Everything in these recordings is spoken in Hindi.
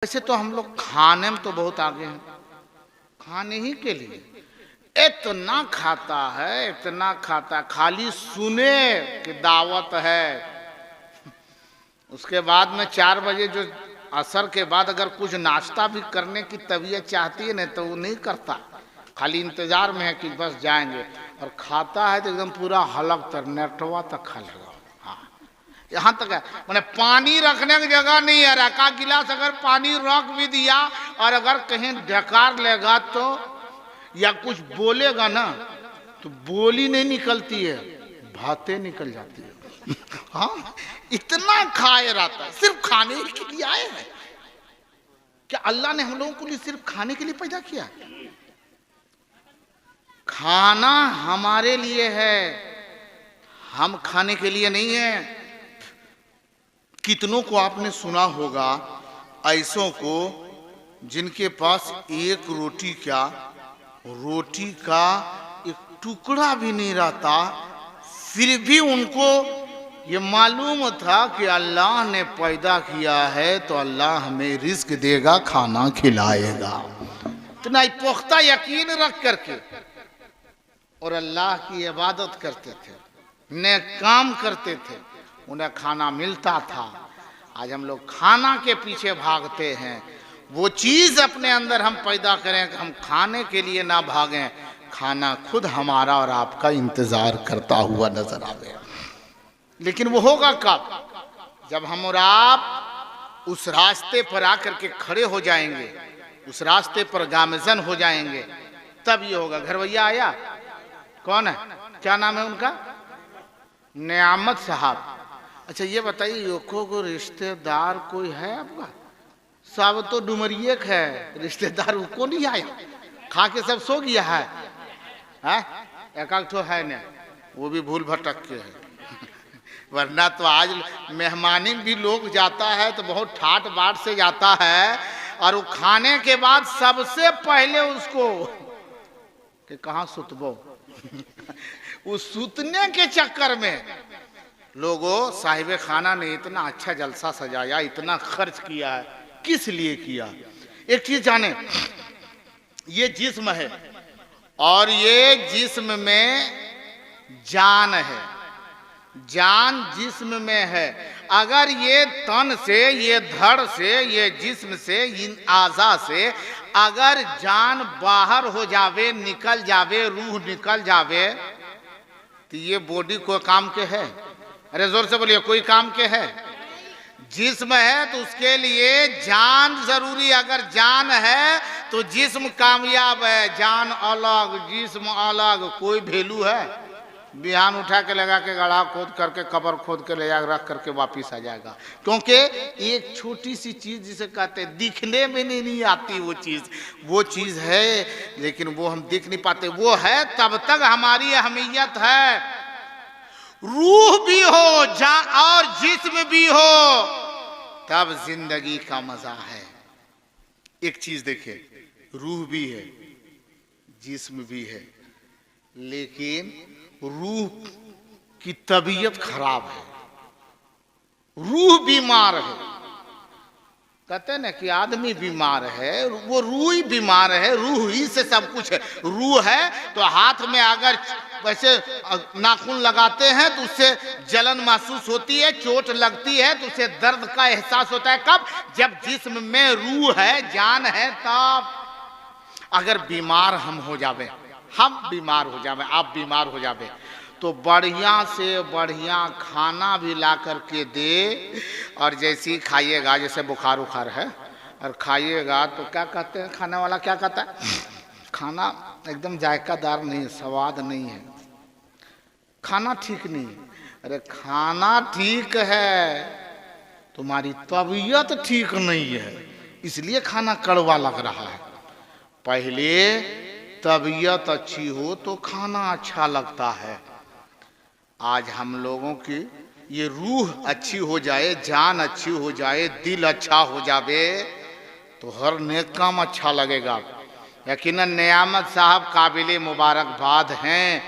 वैसे तो हम लोग खाने में तो बहुत आगे हैं, खाने ही के लिए इतना खाता है, इतना खाता, खाली सुने कि दावत है। उसके बाद में 4 बजे जो असर के बाद अगर कुछ नाश्ता भी करने की तबीयत चाहती है ना तो वो नहीं करता, खाली इंतजार में है कि बस जाएंगे। और खाता है तो एकदम पूरा हलक तर नेटवा तक खा लेगा। यहाँ तक है, मैंने पानी रखने की जगह नहीं है, रखा गिलास अगर पानी रख भी दिया और अगर कहीं डकार लेगा तो या कुछ बोलेगा ना तो बोली नहीं निकलती है, बातें निकल जाती है। हाँ, इतना खाए रहता है, सिर्फ खाने के लिए आए हैं। क्या अल्लाह ने हम लोगों को लिए सिर्फ खाने के लिए पैदा किया? खाना हमारे लिए है, हम खाने के लिए नहीं है। कितनों को आपने सुना होगा ऐसों को जिनके पास एक रोटी क्या, रोटी का एक टुकड़ा भी नहीं रहता, फिर भी उनको ये मालूम था कि अल्लाह ने पैदा किया है तो अल्लाह हमें रिस्क देगा, खाना खिलाएगा। इतना पुख्ता यकीन रख करके और अल्लाह की इबादत करते थे, नेक काम करते थे, उन्हें खाना मिलता था। आज हम लोग खाना के पीछे भागते हैं। वो चीज अपने अंदर हम पैदा करें कि हम खाने के लिए ना भागें, खाना खुद हमारा और आपका इंतजार करता हुआ नजर आवे। लेकिन वो होगा कब? जब हम और आप उस रास्ते पर आकर के खड़े हो जाएंगे, उस रास्ते पर गामजन हो जाएंगे, तब ये होगा। घर भैया आया, कौन है, क्या नाम है उनका? नियामत साहब। अच्छा ये बताइए, योको को रिश्तेदार कोई है आपका? सब तो डुमरिए है, रिश्तेदार को नहीं आया, खा के सब सो गया है। एक ठो है न, वो भी भूल भटक के है। वरना तो आज मेहमानी भी लोग जाता है तो बहुत ठाट बाट से जाता है, और वो खाने के बाद सबसे पहले उसको कि कहाँ सुतबो। उस सुतने के चक्कर में लोगों, साहिब खाना ने इतना अच्छा जलसा सजाया, इतना खर्च किया है, किस लिए किया? एक चीज जाने, ये जिस्म है और ये जिस्म में जान है, जान जिस्म में है। अगर ये तन से, ये धड़ से, ये जिस्म से, इन आज़ा से अगर जान बाहर हो जावे, निकल जावे, रूह निकल जावे, तो ये बॉडी कोई काम के है? अरे जोर से बोलिए, कोई काम के है? जिस्म है तो उसके लिए जान जरूरी। अगर जान है तो जिस्म कामयाब है, जान अलग जिस्म अलग, कोई वैल्यू है? बिहान उठा के लगा के गड्ढा खोद करके, कब्र खोद के ले जा रख करके वापिस आ जाएगा। क्योंकि एक छोटी सी चीज जिसे कहते हैं दिखने में नहीं आती, वो चीज है लेकिन वो हम देख नहीं पाते। वो है तब तक हमारी अहमियत है। रूह भी हो और जिस्म भी हो तब जिंदगी का मजा है। एक चीज देखे, रूह भी है, जिस्म भी है, लेकिन रूह की तबीयत खराब है, रूह बीमार है। कहते हैं ना कि आदमी बीमार है, वो रूह ही बीमार है, रूह ही से सब कुछ है। रूह है तो हाथ में अगर वैसे नाखून लगाते हैं तो उससे जलन महसूस होती है, चोट लगती है तो उससे दर्द का एहसास होता है। कब? जब जिस्म में रूह है, जान है, तब। अगर बीमार हम हो जावे, हम बीमार हो जावे, आप बीमार हो जावे, तो बढ़िया से बढ़िया खाना भी ला करके दे, और जैसे ही खाइएगा, जैसे बुखार उखार है और खाइएगा तो क्या कहते हैं, खाने वाला क्या कहता है, खाना एकदम जायकादार नहीं है, स्वाद नहीं है, खाना ठीक नहीं है। अरे खाना ठीक है, तुम्हारी तबीयत ठीक नहीं है, इसलिए खाना कड़वा लग रहा है। पहले तबीयत अच्छी हो तो खाना अच्छा लगता है। आज हम लोगों की ये रूह अच्छी हो जाए, जान अच्छी हो जाए, दिल अच्छा हो जावे तो हर नेक काम अच्छा लगेगा। यकीनन नियामत साहब काबिले मुबारकबाद हैं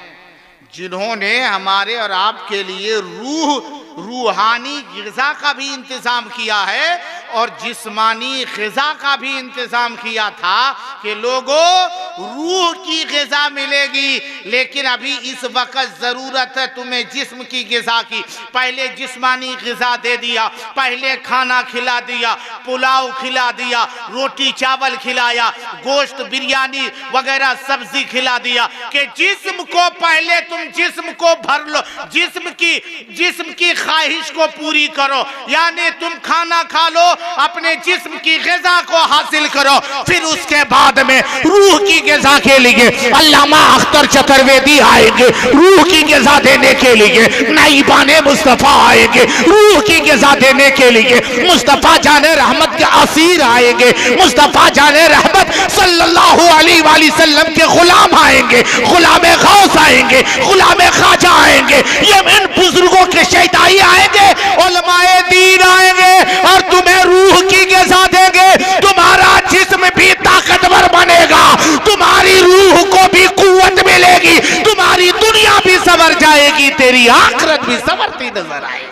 जिन्होंने हमारे और आपके लिए रूह रूहानी ग़िज़ा का भी इंतज़ाम किया है और जिस्मानी ग़िज़ा का भी इंतज़ाम किया था कि लोगों रूह की ग़िज़ा मिलेगी, लेकिन अभी इस वक्त ज़रूरत है तुम्हें जिस्म की ग़िज़ा की। पहले जिस्मानी ग़िज़ा दे दिया, पहले खाना खिला दिया, पुलाव खिला दिया, रोटी चावल खिलाया, गोश्त बिरयानी वगैरह सब्जी खिला दिया कि जिस्म को पहले तुम जिस्म को भर लो, जिस्म की ख्वाहिश को पूरी करो, यानी तुम खाना खा लो, अपने जिस्म की ग़िज़ा को हासिल करो, फिर उसके बाद में रूह की ग़िज़ा के लिए अल्लामा अख्तर चतुर्वेदी आएंगे, रूह की ग़िज़ा देने के लिए नाइबाने मुस्तफ़ा आएंगे, रूह की ग़िज़ा देने के लिए मुस्तफ़ा जाने रहमत के असीर आएंगे, मुस्तफ़ा जाने रहमत सल्लल्लाहु अलैहि वसल्लम के गुलाम आएंगे, गुलाम गौस आएंगे, गुलाम ख्वाजा आएंगे, ये इन बुजुर्गों के शहीदाई आएंगे, उलमाए दीन आएंगे और तुम्हें रूह की ग़िज़ा देंगे। तुम्हारा जिस्म भी ताकतवर बनेगा, तुम्हारी रूह को भी कुव्वत मिलेगी, तुम्हारी दुनिया भी संवर जाएगी, तेरी आखिरत भी संवरती नजर आएगी।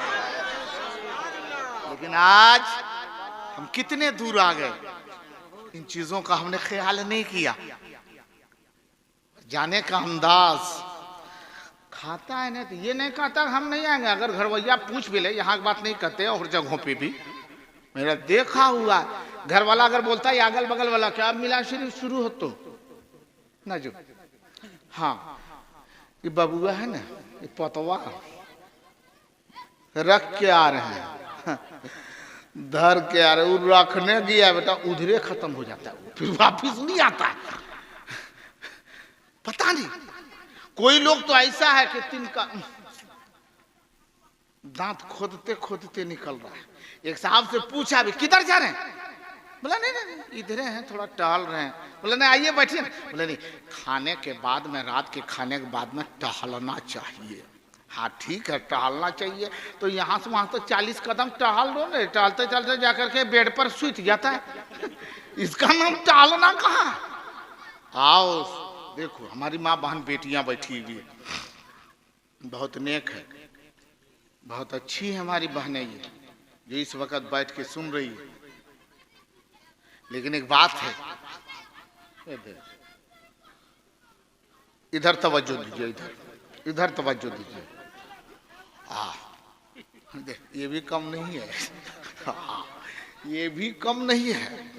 लेकिन आज हम कितने दूर आ गए, इन चीजों का हमने ख्याल नहीं किया। जाने का अंदाज खाता है ना, तो ये नहीं कहता हम नहीं आएंगे, अगर घरवैया पूछ भी ले, यहाँ की बात नहीं कहते और जगहों पे भी मेरा देखा हुआ, घर वाला अगर बोलता है अगल बगल वाला क्या मिला शुरू हो तो ना जो, हाँ ये बबुआ है ना, ये पतवा रख के आ रहे हैं, धर के आ रहे, रखने गया बेटा उधरे खत्म हो जाता है, फिर वापिस नहीं आता। पता नहीं, कोई लोग तो ऐसा है कि तिनका दांत खोदते खोदते निकल रहा है। एक साहब से पूछा भी किधर जा रहे हैं, बोला नहीं नहीं इधर हैं, थोड़ा टहल रहे हैं। बोला नहीं आइए बैठिए, बोला नहीं खाने के बाद में, रात के खाने के बाद में टहलना चाहिए। हाँ ठीक है टहलना चाहिए, तो यहाँ से वहां तक 40 कदम टहल लो ना, टहलते चलते जाकर के बेड पर सूत जाता है, इसका नाम टहलना कहाँ। आओ देखो हमारी माँ बहन बेटियां बैठी हुई है, बहुत नेक है, बहुत अच्छी है हमारी बहनें ये जो इस वक्त बैठ के सुन रही है। लेकिन एक बात है, इधर तवज्जो दीजिए, इधर तवज्जो दीजिए। ये भी कम नहीं है, ये भी कम नहीं है।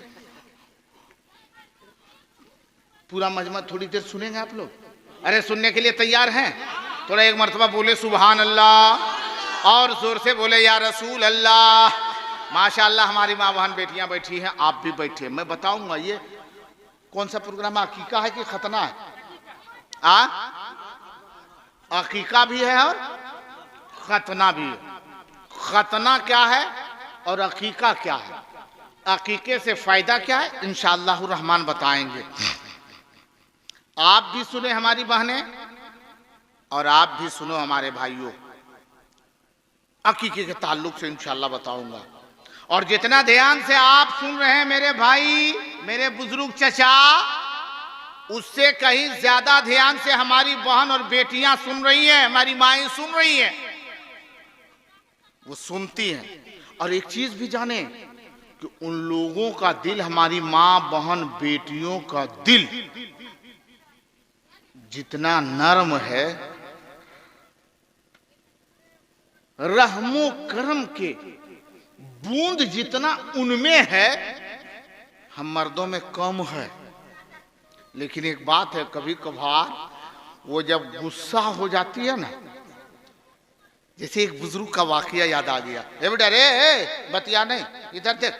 पूरा मजमा थोड़ी देर सुनेंगे आप लोग? अरे सुनने के लिए तैयार हैं? थोड़ा एक मर्तबा बोले सुभान अल्लाह और जोर से बोले या रसूल अल्लाह। माशाअल्लाह हमारी माँ बहन बेटियां बैठी हैं, आप भी बैठे। मैं बताऊंगा ये कौन सा प्रोग्राम, अकीका है कि खतना है? अकीका भी है और खतना भी है। खतना क्या है और अकीका क्या है, अकीके से फायदा क्या है, इंशाअल्लाह रहमान बताएंगे। आप भी सुने हमारी बहनें और आप भी सुनो हमारे भाइयों, अकीके के ताल्लुक से इंशाअल्लाह बताऊंगा। और जितना ध्यान से आप सुन रहे हैं मेरे भाई, मेरे बुजुर्ग चचा, उससे कहीं ज्यादा ध्यान से हमारी बहन और बेटियां सुन रही हैं, हमारी माएं सुन रही हैं, वो सुनती हैं। और एक चीज भी जाने कि उन लोगों का दिल, हमारी माँ बहन बेटियों का दिल जितना नरम है, रहमो करम के बूंद जितना उनमें है, हम मर्दों में कम है। लेकिन एक बात है, कभी कभार वो जब गुस्सा हो जाती है ना, जैसे एक बुजुर्ग का वाकया याद आ गया। बेटा रे बतिया नहीं, इधर देख,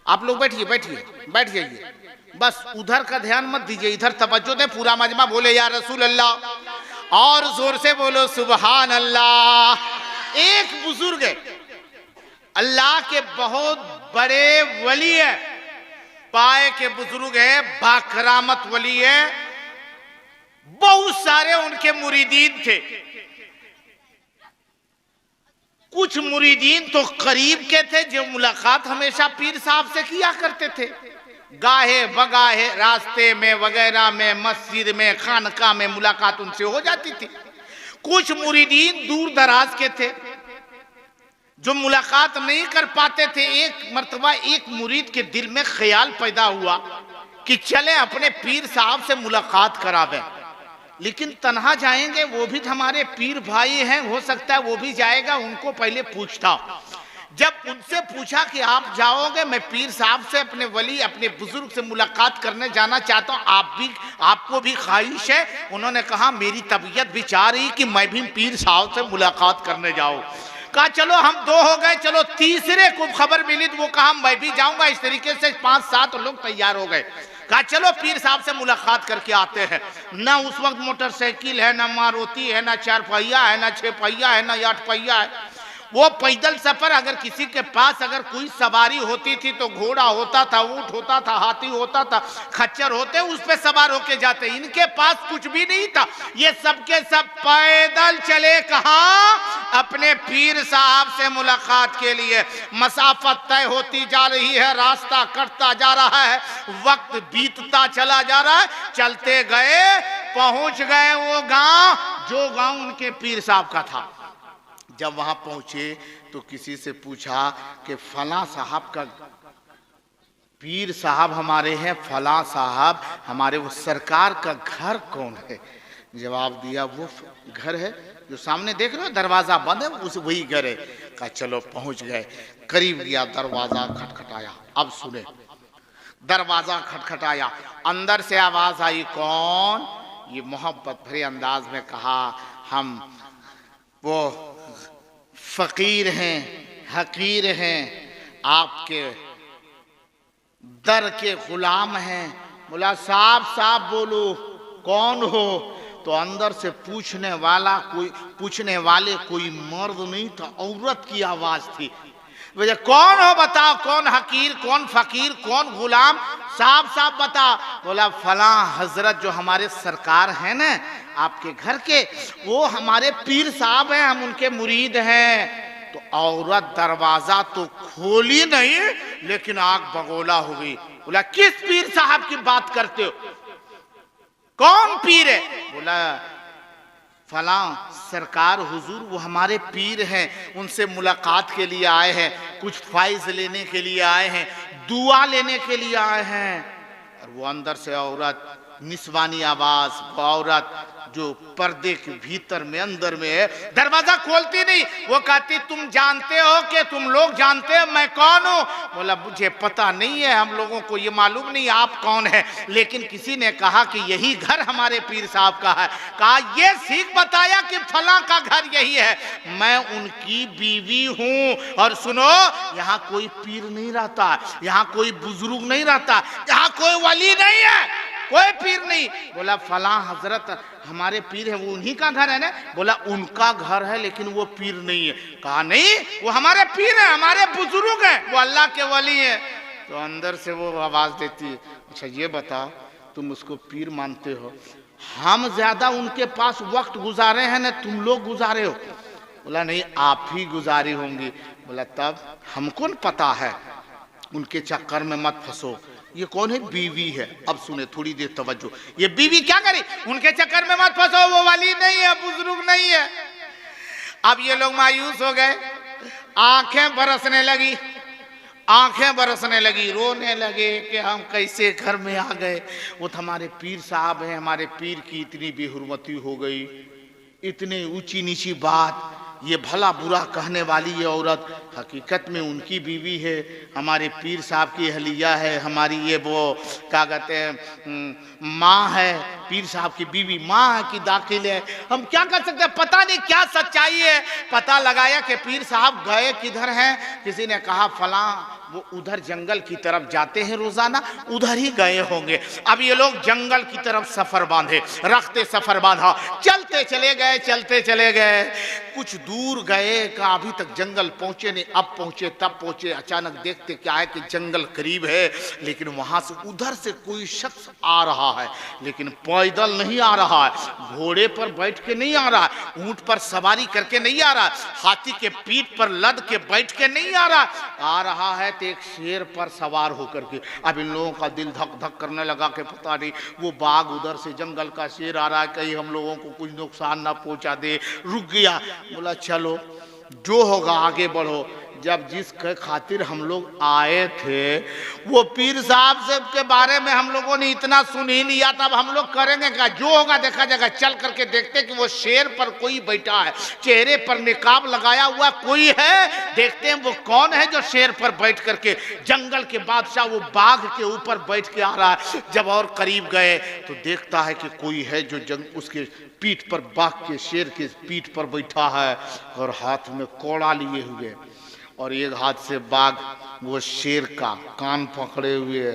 आप लोग बैठिए बैठिए बैठ जाइए, बस उधर का ध्यान मत दीजिए, इधर तवज्जो दे। पूरा मजमा बोले या रसूल अल्लाह और जोर से बोलो सुभान अल्लाह। एक बुजुर्ग है, अल्लाह के बहुत बड़े वली है, पाए के बुजुर्ग है, बाकरामत वली है, बहुत सारे उनके मुरीदीन थे। कुछ मुरीदीन तो करीब के थे जो मुलाकात हमेशा पीर साहब से किया करते थे, गाहे बगाहे रास्ते में वगैरह में, मस्जिद में, खानका में मुलाकात उनसे हो जाती थी। कुछ मुरीदीन दूर दराज के थे, जो मुलाकात नहीं कर पाते थे, एक मर्तबा एक मुरीद के दिल में ख्याल पैदा हुआ कि चले अपने पीर साहब से मुलाकात करावे, लेकिन तन्हा जाएंगे, वो भी हमारे पीर भाई हैं, हो सकता है वो भी जाएगा, उनको पहले पूछता। जब उनसे पूछा कि आप जाओगे, मैं पीर साहब से, अपने वली, अपने बुजुर्ग से मुलाकात करने जाना चाहता हूँ, आपको भी ख्वाहिश है? उन्होंने कहा मेरी तबीयत भी चाह रही कि मैं भी पीर साहब से मुलाकात करने जाऊँ। कहा चलो हम 2 हो गए, चलो तीसरे को खबर मिली तो वो कहा मैं भी जाऊंगा। इस तरीके से 5-7 लोग तैयार हो गए। कहा चलो पीर साहब से मुलाकात करके आते हैं। ना उस वक्त मोटरसाइकिल है, ना मारुति है, ना 4 पहिया है, ना 6 पहिया है, ना 8 पहिया है। वो पैदल सफर, अगर किसी के पास अगर कोई सवारी होती थी तो घोड़ा होता था, ऊंट होता था, हाथी होता था, खच्चर होते, उस पे सवार होके जाते। इनके पास कुछ भी नहीं था, ये सबके सब पैदल चले। कहाँ? अपने पीर साहब से मुलाकात के लिए। मसाफत तय होती जा रही है, रास्ता कटता जा रहा है, वक्त बीतता चला जा रहा है। चलते गए, पहुंच गए वो गांव जो गांव उनके पीर साहब का था। जब वहां पहुंचे तो किसी से पूछा कि फला साहब का, पीर साहब हमारे हैं, फला साहब हमारे, वो सरकार का घर कौन है? जवाब दिया वो घर है जो सामने देख रहे हो, दरवाजा बंद है, उस वही घर है। कहा चलो पहुंच गए। करीब गया, दरवाजा खटखटाया। अब सुने, दरवाजा खटखटाया, अंदर से आवाज आई, कौन? ये मोहब्बत भरे अंदाज में कहा, हम वो फकीर हैं, हकीर हैं, आपके दर के गुलाम हैं। बोला साहब साहब बोलो कौन हो? तो अंदर से पूछने वाले कोई मर्द नहीं था, औरत की आवाज थी। वजह कौन हो बताओ, कौन हकीर, कौन फकीर, कौन गुलाम, साहब साहब बता। बोला फला हजरत जो हमारे सरकार है ना आपके घर के, वो हमारे पीर साहब हैं, हम उनके मुरीद हैं। तो औरत दरवाजा तो खोली नहीं लेकिन आग बगोला हो गई। बोला किस पीर साहब की बात करते हो, कौन पीर है? बोला फला सरकार हुजूर, वो हमारे पीर हैं, उनसे मुलाकात के लिए आए हैं, कुछ फाइज लेने के लिए आए हैं, दुआ लेने के लिए आए हैं। और वो अंदर से औरत, निस्वानी आवाज, वो औरत जो पर्दे के भीतर में अंदर में है, दरवाजा खोलती नहीं। वो कहती तुम जानते हो कि तुम लोग जानते हो मैं कौन हूं? बोला मुझे पता नहीं है, हम लोगों को ये मालूम नहीं आप कौन है, लेकिन किसी ने कहा कि यही घर हमारे पीर साहब का है। कहा ये सीख बताया कि फला का घर यही है, मैं उनकी बीवी हूं। और सुनो, यहाँ कोई पीर नहीं रहता, यहाँ कोई बुजुर्ग नहीं रहता, यहाँ कोई वली नहीं है, कोई पीर नहीं। बोला फला हजरत हमारे पीर है, वो उन्हीं का घर है ना? बोला उनका घर है लेकिन वो पीर नहीं है। कहा नहीं, वो हमारे पीर है, हमारे बुजुर्ग हैं, वो अल्लाह के वली है। तो अंदर से वो आवाज देती है, अच्छा ये बताओ तुम उसको पीर मानते हो? हम ज्यादा उनके पास वक्त गुजारे हैं ना तुम लोग गुजारे हो? बोला नहीं, आप ही गुजारी होंगी। बोला तब हमको न पता है, उनके चक्कर में मत फंसो। ये कौन है? बीवी है। अब सुने, थोड़ी देर तवज्जो, ये बीवी क्या करी? उनके चक्कर में मत फंसो, वो वाली नहीं है, बुजुर्ग नहीं है। अब ये लोग मायूस हो गए, आंखें बरसने लगी, आंखें बरसने लगी, रोने लगे कि हम कैसे घर में आ गए। वो तो हमारे पीर साहब हैं, हमारे पीर की इतनी बेहुरमती हो गई, इतनी ऊंची नीची बात, ये भला बुरा कहने वाली ये औरत हकीकत में उनकी बीवी है, हमारे पीर साहब की अहलिया है, हमारी ये वो क्या कहते हैं माँ है, पीर साहब की बीवी माँ है कि दाखिल है। हम क्या कर सकते हैं? पता नहीं क्या सच्चाई है। पता लगाया कि पीर साहब गए किधर हैं। किसी ने कहा फला वो उधर जंगल की तरफ जाते हैं रोजाना, उधर ही गए होंगे। अब ये लोग जंगल की तरफ सफर बांधे, रखते सफर बांधा, चलते चले गए, चलते चले गए। कुछ दूर गए का अभी तक जंगल पहुंचे नहीं, अब पहुंचे तब पहुंचे। अचानक देखते क्या है कि जंगल करीब है, लेकिन वहां से उधर से कोई शख्स आ रहा है, लेकिन पैदल नहीं आ रहा है, घोड़े पर बैठ के नहीं आ रहा है, ऊंट पर सवारी करके नहीं आ रहा, हाथी के पीठ पर लद के बैठ के नहीं आ रहा है एक शेर पर सवार होकर के। अब इन लोगों का दिल धक धक करने लगा कि पता नहीं वो बाघ उधर से जंगल का शेर आ रहा है, कहीं हम लोगों को कुछ नुकसान ना पहुंचा दे। रुक गया, बोला चलो जो होगा आगे बढ़ो। जब जिसके खातिर हम लोग आए थे वो पीर साहब से के बारे में हम लोगों ने इतना सुन ही लिया, तब हम लोग करेंगे क्या? जो होगा देखा जाएगा। चल करके देखते कि वो शेर पर कोई बैठा है, चेहरे पर निकाब लगाया हुआ कोई है, देखते हैं वो कौन है जो शेर पर बैठ करके, जंगल के बादशाह वो बाघ के ऊपर बैठ के आ रहा है। जब और करीब गए तो देखता है कि कोई है जो उसके पीठ पर, बाघ के शेर के पीठ पर बैठा है और हाथ में कोड़ा लिए हुए, और एक हाथ से बाघ वो शेर का कान पकड़े हुए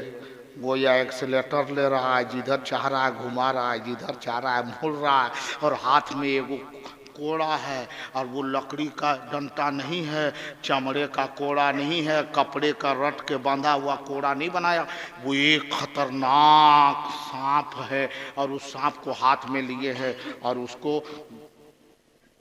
वो या एक्सीलेटर ले रहा है, जिधर चाह रहा है घुमा रहा है, जिधर चाह रहा है मोड़ रहा है, और हाथ में एगो कोड़ा है, और वो लकड़ी का डंटा नहीं है, चमड़े का कोड़ा नहीं है, कपड़े का रट के बांधा हुआ कोड़ा नहीं बनाया, वो एक खतरनाक सांप है, और उस सांप को हाथ में लिए है और उसको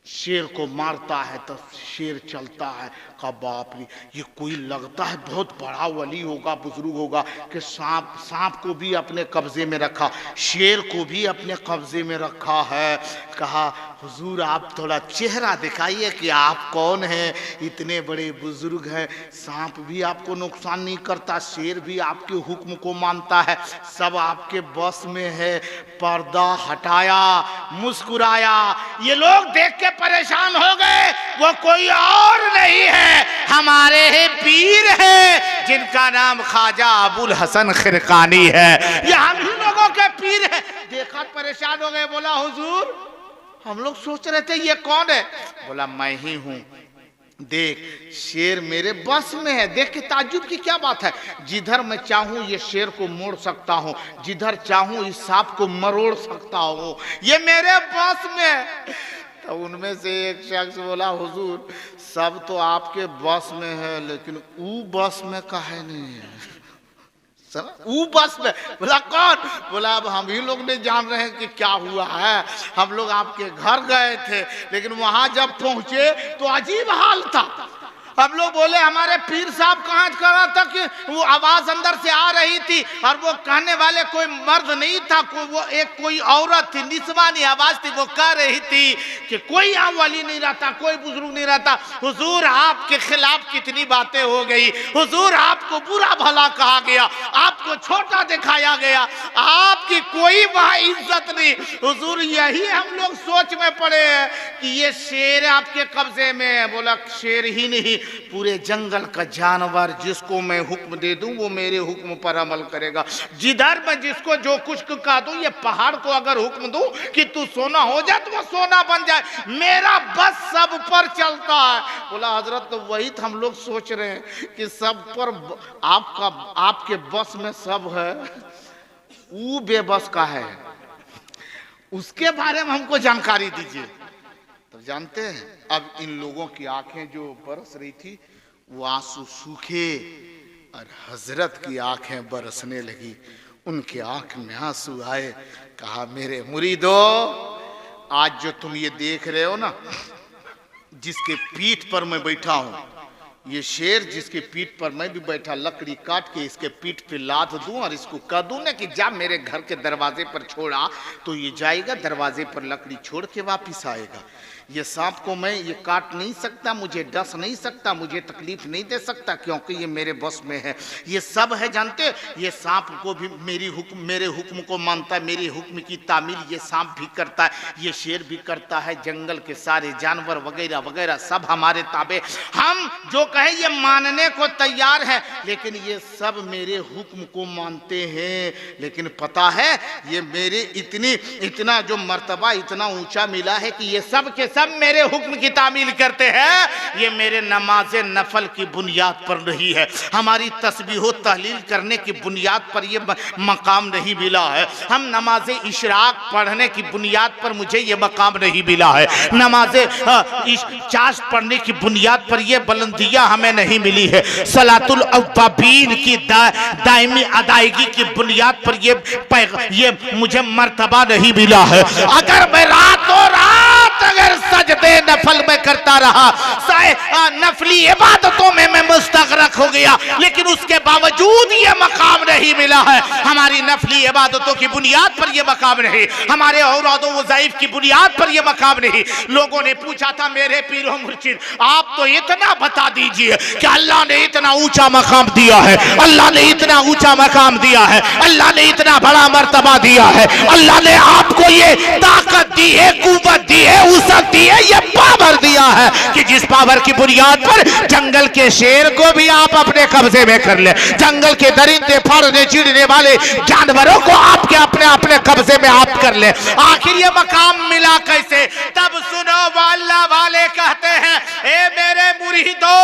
शेर को मारता है तो शेर चलता है। का बाप रे, ये कोई लगता है बहुत बड़ा वली होगा, बुजुर्ग होगा कि सांप को भी अपने कब्जे में रखा, शेर को भी अपने कब्जे में रखा है। कहा हुजूर आप थोड़ा चेहरा दिखाइए कि आप कौन हैं, इतने बड़े बुजुर्ग हैं, सांप भी आपको नुकसान नहीं करता, शेर भी आपके हुक्म को मानता है, सब आपके बस में है। पर्दा हटाया, मुस्कुराया। ये लोग देख के परेशान हो गए, वो कोई और नहीं है, हमारे ही पीर है जिनका नाम ख्वाजा अबुल हसन खिरकानी है, ये हम ही लोगों के पीर है। देखा परेशान हो गए, बोला हुजूर हम लोग सोच रहे थे ये कौन है? बोला मैं ही हूं, देख शेर मेरे बस में है। देख के ताज्जुब की क्या बात है, जिधर मैं चाहूं ये शेर को मोड़ सकता हूं, जिधर चाहूं इस सांप को मरोड़ सकता हूं, ये मेरे बस में। तो उनमें से एक शख्स बोला हुजूर सब तो आपके बस में है, लेकिन ऊ बस में काहे नहीं है? ऊ बस में? बोला कौन? बोला अब हम ही लोग नहीं जान रहे हैं कि क्या हुआ है, हम लोग आपके घर गए थे, लेकिन वहां जब पहुंचे तो अजीब हाल था। हम लोग बोले हमारे पीर साहब कहाँ कर रहा था कि वो आवाज अंदर से आ रही थी, और वो कहने वाले कोई मर्द नहीं था, कोई औरत थी, निस्वानी आवाज थी, वो कह रही थी कि कोई यहाँ वली नहीं रहता, कोई बुजुर्ग नहीं रहता। हुजूर आपके खिलाफ कितनी बातें हो गई, हुजूर आपको बुरा भला कहा गया, आपको छोटा दिखाया गया, आपकी कोई वहां इज्जत नहीं। हुजूर यही हम लोग सोच में पड़े हैं कि ये शेर आपके कब्जे में है। बोला शेर ही नहीं, पूरे जंगल का जानवर जिसको मैं हुक्म दे दूं वो मेरे हुक्म पर अमल करेगा। जिधर मैं जिसको जो कुछ कहा दूं, ये पहाड़ को अगर हुक्म दूं कि तू सोना हो जाए तो वो सोना बन जाए, मेरा बस सब पर चलता है। बोला हजरत तो वही तो हम लोग सोच रहे हैं कि सब पर आपके बस में सब है, वो बेबस का है, उसके बारे में हमको जानकारी दीजिए। तो जानते हैं अब इन लोगों की आंखें जो बरस रही थी वो आंसू सूखे, और हजरत की आंखें बरसने लगी, उनके आंख में आंसू आए। कहा मेरे मुरीदो, आज जो तुम ये देख रहे हो ना, जिसके पीठ पर मैं बैठा हूं, ये शेर जिसके पीठ पर मैं भी बैठा, लकड़ी काट के इसके पीठ पे लाद दूं और इसको कह दूं ना कि जा मेरे घर के दरवाजे पर छोड़ा, तो ये जाएगा, दरवाजे पर लकड़ी छोड़ के वापिस आएगा। ये सांप को मैं ये काट नहीं सकता, मुझे डस नहीं सकता, मुझे तकलीफ नहीं दे सकता, क्योंकि ये मेरे बस में है। ये सब है जानते, ये सांप को भी मेरे हुक्म को मानता है, मेरे हुक्म की तामील ये सांप भी करता है, ये शेर भी करता है, जंगल के सारे जानवर वगैरह वगैरह सब हमारे ताबे, हम जो कहे ये मानने को तैयार है, लेकिन ये सब मेरे हुक्म को मानते हैं। लेकिन पता है ये मेरे इतना जो मर्तबा इतना ऊंचा मिला है कि ये सब के सब मेरे हुक्म की तामील करते हैं। ये मेरे नमाज नफल की बुनियाद पर नहीं है, हमारी तस्बीह तहलील करने की बुनियाद पर ये मकाम नहीं मिला है, हम नमाज इशराक पढ़ने की बुनियाद पर मुझे ये मकाम नहीं मिला है, नमाज चाश पढ़ने की बुनियाद पर ये बुलंदियां हमें नहीं मिली है, सलातुल अव्वाबीन की दायमी अदायगी की बुनियाद पर ये मुझे मर्तबा नहीं मिला है। अगर मैं रातों रात अगर सजदे नफल में करता रहा, नफली इबादतों में मैं मुस्तगरक हो गया, लेकिन उसके बावजूद ये मकाम नहीं नहीं मिला है। हमारी नफली इबादतों की बुनियाद पर यह मकाम नहीं, हमारे औलादों वज़ाइफ की बुनियाद पर यह मकाम नहीं। लोगों ने पूछा था मेरे पीरो मुर्शिद आप तो इतना बता दीजिए कि अल्लाह ने इतना ऊंचा मकाम दिया है, अल्लाह ने इतना ऊंचा मकाम दिया है, अल्लाह ने इतना बड़ा मर्तबा दिया है, अल्लाह ने आपको ये ताकत दी है, कुव्वत दी है, वसअत दी है, ये पावर दिया है कि जिस पावर की बुनियाद पर जंगल के शेर को भी आप अपने कब्जे में कर ले, जंगल के दरिंदे फाड़ने चीड़ने वाले जानवरों को आपके अपने अपने कब्जे में आप कर ले। आखिर ये मकाम मिला कैसे? तब सुनो अल्लाह वाले कहते हैं ए मेरे मुरीदों,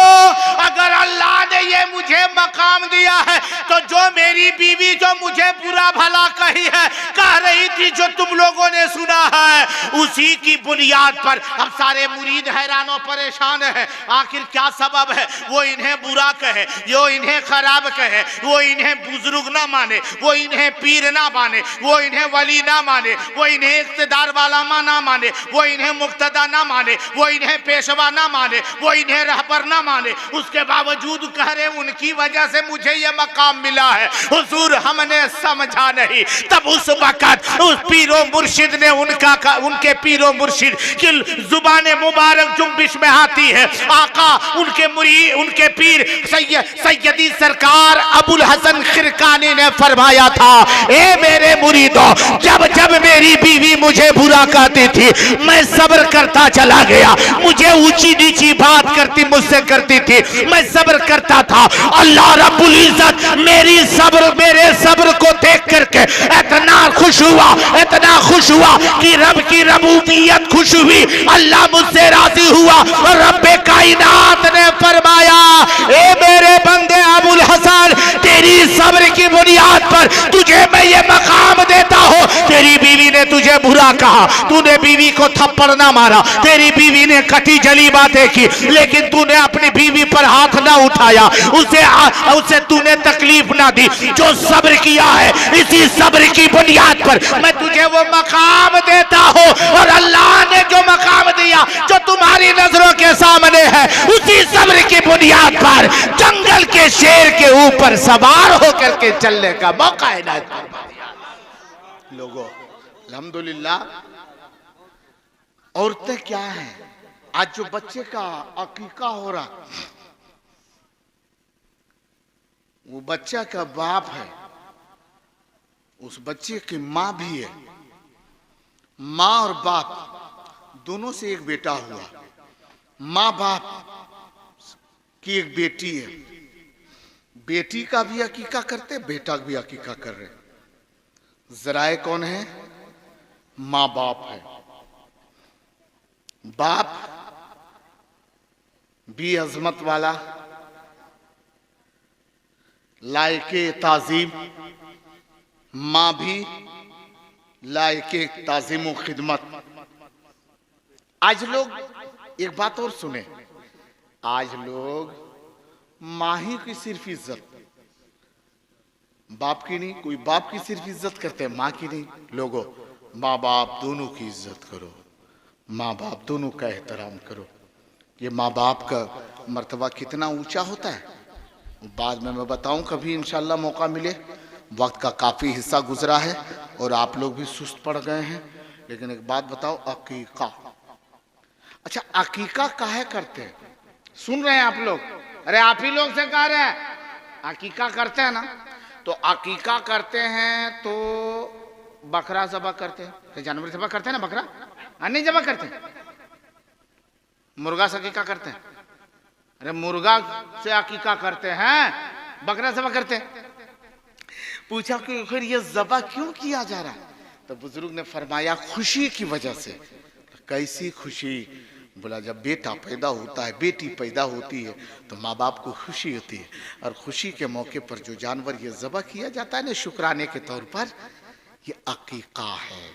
अगर अल्लाह ने ये मुझे मकाम दिया है तो जो मेरी बीवी जो मुझे बुरा भला कही है, कह रही थी, जो तुम लोगों ने सुना है, उसी की बुनियाद पर अब सारे मुरीद हैरानों परेशान है। आखिर क्या सबब है? वो इन्हें बुरा कहे, वो इन्हें खराब कहे, वो इन्हें बुजुर्ग ना माने, वो इन्हें पीर ना माने, वो इन्हें वली ना माने, वो इन्हें इख्तिदार वाला ना माने, वो इन्हें मुक्तदा ना माने, वो इन्हें पेशवा ना माने, वो इन्हें रहबर ना माने, उसके बावजूद कह रहे उनकी वजह से मुझे ये मकाम मिला है। हुजूर हमने समझा नहीं। तब उस वक्त उस पीरो मुर्शिद ने उनके पीरो मुर्शिद की जुबान मुबारक जुम्बिश में आती है। आका उनके पीर सैयदी सरकार अबुल हसन खिरकानी ने फरमाया था, ए मेरे मुरीदों, जब जब मेरी बीवी मुझे बुरा कहती थी मैं सब्र करता चला गया, मुझे ऊंची नीची बात करती मुझसे करती थी, मैं सब्र करता था। अल्लाह रब्बुल इज्जत मेरे सब्र को देख करके इतना खुश हुआ, इतना खुश हुआ कि रब की रबूबियत खुश हुई, अल्लाह मुझसे राजी हुआ और रब्बे कायनात ने फरमाया, ए मेरे बंदे अबुल हसन, तेरी सब्र की बुनियाद पर तुझे मैं ये मकाम देता हूँ। तेरी बीवी ने तुझे बुरा कहा, तूने बीवी को थप्पड़ ना मारा, तेरी बीवी ने कटी जली बातें की, लेकिन तूने अपनी बीवी पर हाथ ना उठाया, उसे तूने तकलीफ ना दी। जो सब्र किया है, इसी सब्र की बुनियाद पर मैं तुझे वो मकाम देता हूँ। और अल्लाह ने जो मकाम दिया, जो तुम्हारी नजरों के सामने है, उसी सब्र की बुनियाद पर जंगल के शेर के ऊपर सवार होकर के चलने का मौका इनायत फरमा दिया। लोगों अल्हम्दुलिल्लाह, औरतें क्या हैं? आज जो बच्चे का अकीका हो रहा, वो बच्चा का बाप है, उस बच्चे की माँ भी है। माँ और बाप दोनों से एक बेटा हुआ, माँ बाप की एक बेटी है। बेटी का भी अकीका करते, बेटा का भी अकीका कर रहे। जराए कौन है? माँ बाप है। बाप भी अजमत वाला, लायके ताजीम, माँ भी लायके ताजीम व खिदमत। आज लोग एक बात और सुने, आज लोग माँ ही की सिर्फ इज्जत, बाप की नहीं। कोई बाप की सिर्फ इज्जत करते हैं, माँ की नहीं। लोगों, माँ बाप दोनों की इज्जत करो, माँ बाप दोनों का एहतराम करो। ये माँ बाप का मर्तबा कितना ऊंचा होता है, बाद में मैं बताऊं कभी इंशाल्लाह मौका मिले। वक्त का काफ़ी हिस्सा गुजरा है और आप लोग भी सुस्त पड़ गए हैं, लेकिन एक बात बताओ, अकीका। अच्छा, अकीका काहे करते हैं? सुन रहे हैं आप लोग? अरे आप ही लोग से कह रहे हैं, अकीका करते हैं ना? तो अकीका करते हैं तो बकरा ज़बह करते हैं, तो जानवर ज़बह करते हैं ना, बकरा नहीं ज़बह करते। मुर्गा से अकीका करते हैं? अरे मुर्गा से अकीका करते हैं, बकरा ज़बह करते हैं। पूछा कि फिर ये ज़बह क्यों किया जा रहा है? तो बुजुर्ग ने फरमाया, खुशी की वजह से। कैसी खुशी? बोला, जब बेटा पैदा होता है, बेटी पैदा होती है, तो माँ बाप को खुशी होती है, और खुशी के मौके पर जो जानवर ये ज़बह किया जाता है ना, शुक्राने के तौर पर, ये अकीका है।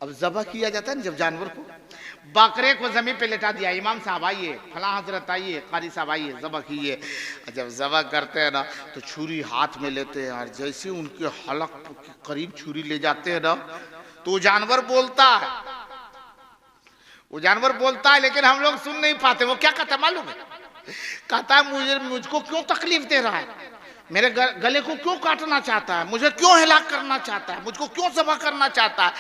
अब ज़बह किया जाता है ना जब जानवर को, बकरे को जमीन पे लेटा दिया, इमाम साहब आइए, फला हजरत आइए, कारी साहब आइए, ज़बह कीजिए। जब ज़बह करते हैं ना, तो छुरी हाथ में लेते हैं, और जैसे उनके हलक के करीब छुरी ले जाते हैं ना, तो वो जानवर बोलता है, वो जानवर बोलता है, लेकिन हम लोग सुन नहीं पाते। वो क्या कहता है मालूम है? कहता है, मुझको क्यों तकलीफ दे रहा है? मेरे गले को क्यों काटना चाहता है, मुझे क्यों हिलाक करना चाहता है, मुझको क्यों ज़बह करना चाहता है,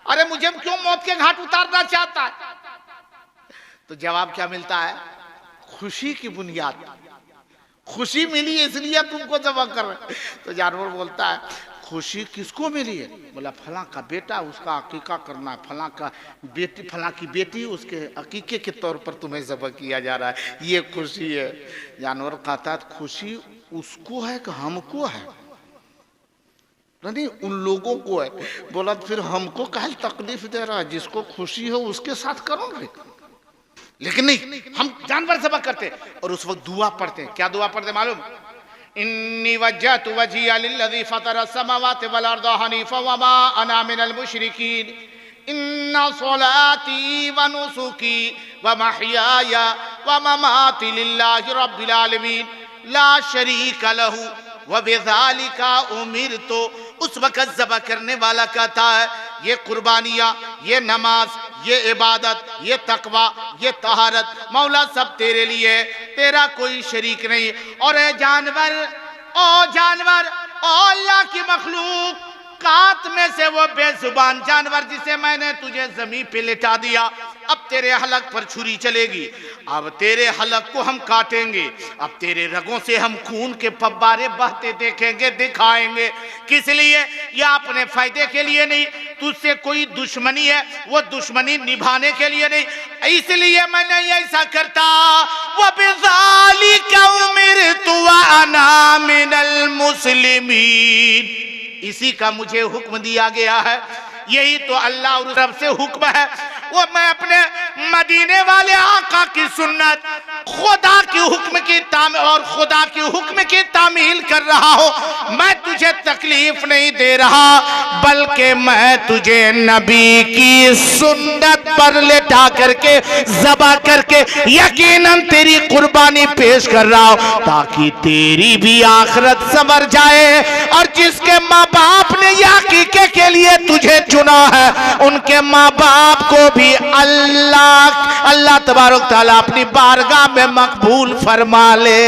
अरे मुझे क्यों मौत के घाट उतारना चाहता है। तो जवाब क्या मिलता है, खुशी की बुनियाद, खुशी मिली इसलिए तुमको ज़बह कर रहे। तो जानवर बोलता है खुशी किसको मिली है, बोला फलां का बेटा, उसका अकीका करना है, फलां का बेटी, फलां की बेटी, उसके अकीके के तौर पर तुम्हें ज़बह किया जा रहा है, ये खुशी है। जानवर कहता है खुशी उसको है कि हमको है, नहीं उन लोगों को है। बोला फिर हमको काहे तकलीफ दे रहा है, जिसको खुशी हो उसके साथ करोगे। लेकिन नहीं, हम जानवर ज़बह करते और उस वक्त दुआ पढ़ते हैं। क्या दुआ पढ़ते मालूम, इन्नी वज्जहतु वजहिया लिल्लज़ी फ़तरा समावाति वल अर्ज़ हनीफ़ा वमा अना मिनल मुशरिकीन इन्ना सलाती व नुसुकी व महयाया व ममाती लिल्लाहि रब्बिल आलमीन ला शरीक लहू व बिज़ालिका उमिरतु। उस वक़्त ज़बह करने वाला कहता है ये कुर्बानियाँ, ये नमाज, ये इबादत, ये तकवा, ये तहारत मौला सब तेरे लिए, तेरा कोई शरीक नहीं। और ए जानवर, ओ जानवर, ओ अल्लाह की मखलूक, कात में से वो बेजुबान जानवर जिसे मैंने तुझे जमीन पे लेटा दिया, अब तेरे हलक पर छुरी चलेगी, अब तेरे हलक को हम काटेंगे, अब तेरे रगों से हम खून के फव्वारे बहते देखेंगे, दिखाएंगे। किस लिए, या अपने फायदे के लिए नहीं, तुझसे कोई दुश्मनी है वो दुश्मनी निभाने के लिए नहीं, इसलिए मैंने ऐसा करता। वो बिज़ालिका उमिरतु व अना मिनल मुस्लिमीन, इसी का मुझे हुक्म दिया गया है, यही तो अल्लाह और रब से हुक्म है। वो मैं अपने मदीने वाले आका की सुन्नत, खुदा की हुक्म की और खुदा की हुक्म की तामील कर रहा हूँ। मैं तुझे तकलीफ नहीं दे रहा, बल्कि मैं तुझे नबी की सुन्नत पर लेटा करके ज़बह करके यकीनन तेरी कुर्बानी पेश कर रहा हूँ, ताकि तेरी भी आखिरत संवर जाए। और जिसके माँ बाप ने या हकीके के लिए तुझे चुना है, उनके माँ बाप को भी अल्लाह तबारक तआला अपनी बारगाह में मकबूल फरमा ले।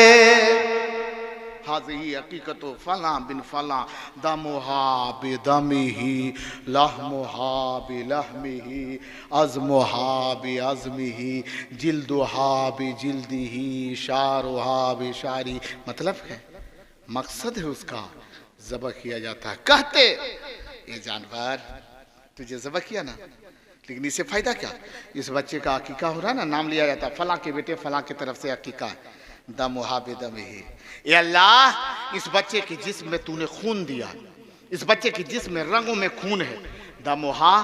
हाज़िही हकीकतो फला बिन फला दमुहा बिदमिही लहमुहा बिलहमिही अज़मुहा बिअज़मिही जिल्दुहा बिजिल्दिही शारुहा बिशारी। मतलब है, मकसद है उसका, ज़बह किया जाता है। कहते ये जानवर तुझे ज़बह किया ना, लेकिन इससे फायदा क्या, इस बच्चे का अकीका हो रहा है ना, नाम लिया जाता है फला के बेटे फला की तरफ से अकीका, दमुहा बिदमिही। ये अल्लाह, इस बच्चे के जिस्म में तूने खून दिया, इस बच्चे के जिस्म में रंगों में खून है, दमुहा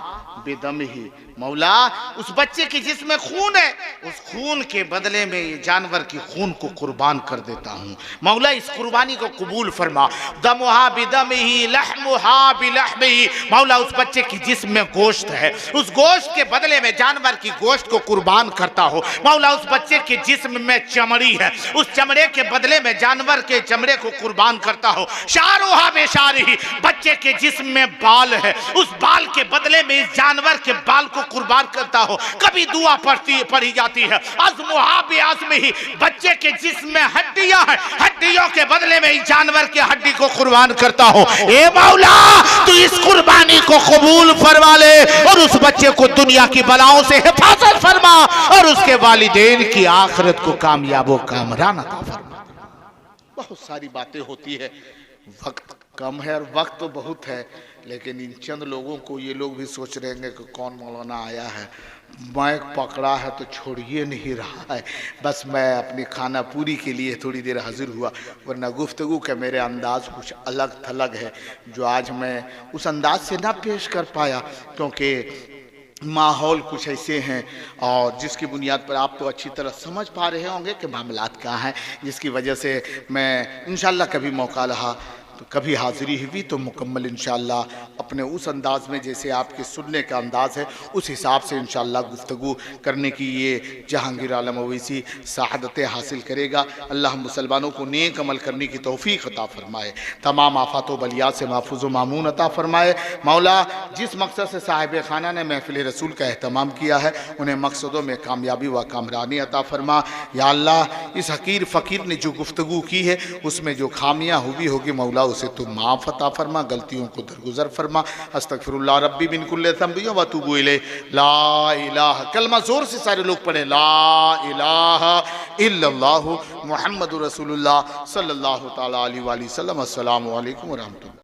बिदमिही, मौला उस बच्चे के जिस्म में खून है, उस खून के बदले में ये जानवर की खून को कुर्बान कर देता हूँ। मौला इस कुर्बानी को कबूल फरमा। दमुहा बिदमिही लहमुहा बिलहमिही, मौला उस बच्चे के जिस्म में गोश्त है, उस गोश्त के बदले में जानवर की गोश्त को कुर्बान करता हो। मौला उस बच्चे के जिस्म में चमड़ी है, उस चमड़े के बदले में जानवर के चमड़े को कुर्बान करता हो। शारुहा बेशारी, बच्चे के जिस्म में बाल है, उस बाल के बदले में इस जानवर के बाल को कुर्बान करता हो। कभी दुआ पढ़ी जाती है अज़मुहा बिअज़मिही, बच्चे के जिस्म में हड्डियां हैं, हड्डियों के बदले में इस जानवर के हड्डी को कुर्बान करता हो। ए मौला तू इस कुर्बानी को कबूल फरमा ले और उस बच्चे को दुनिया की बलाओं से हिफाजत फरमा और उसके वालिदैन की आखिरत को कामयाब व कामरान अता फरमा। बहुत सारी बातें होती है, वक्त कम है और वक्त तो बहुत है, लेकिन इन चंद लोगों को ये लोग भी सोच रहे हैं कि कौन मौलाना आया है, माइक पकड़ा है तो छोड़िए नहीं रहा है, बस मैं अपनी खाना पूरी के लिए थोड़ी देर हाजिर हुआ, वरना गुफ्तगू का मेरे अंदाज़ कुछ अलग थलग है, जो आज मैं उस अंदाज से ना पेश कर पाया, क्योंकि माहौल कुछ ऐसे हैं और जिसकी बुनियाद पर आप तो अच्छी तरह समझ पा रहे होंगे कि मामलात क्या हैं, जिसकी वजह से मैं इंशाल्लाह कभी मौका रहा तो कभी हाज़िरी हुई तो मुकम्मल इंशाअल्लाह अपने उस अंदाज में जैसे आपके सुनने का अंदाज़ है उस हिसाब से इंशाअल्लाह गुफ्तगू करने की ये जहांगीर आलम ओवैसी सआदतें हासिल करेगा। अल्लाह मुसलमानों को नेक अमल करने की तौफीक अता फरमाए, तमाम आफात व बलियात से महफूज व मामून अता फरमाए। मौला जिस मकसद से साहिब खाना ने महफिल रसूल का एहतमाम किया है उन्हें मकसदों में कामयाबी व कामरानी अता फरमा। या अल्लाह इस हकीर फ़कीर ने जो गुफ्तगू की है उसमें जो खामियाँ हुई होगी मौला उसे तो माफ़ अता फरमा, गलतियों को दरगुजर फरमा। अस्तगफिरुल्लाह रब्बी मिन कुल्लि ज़ंबि व अतूबु इलैह। ला इलाहा, कलमा जोर से सारे लोग पढ़े, ला इलाहा इल्लल्लाहु मुहम्मदुर रसूलुल्लाह सल्लल्लाहु तआला अलैहि वसल्लम। अस्सलामु अलैकुम व रहमतुल्लाह।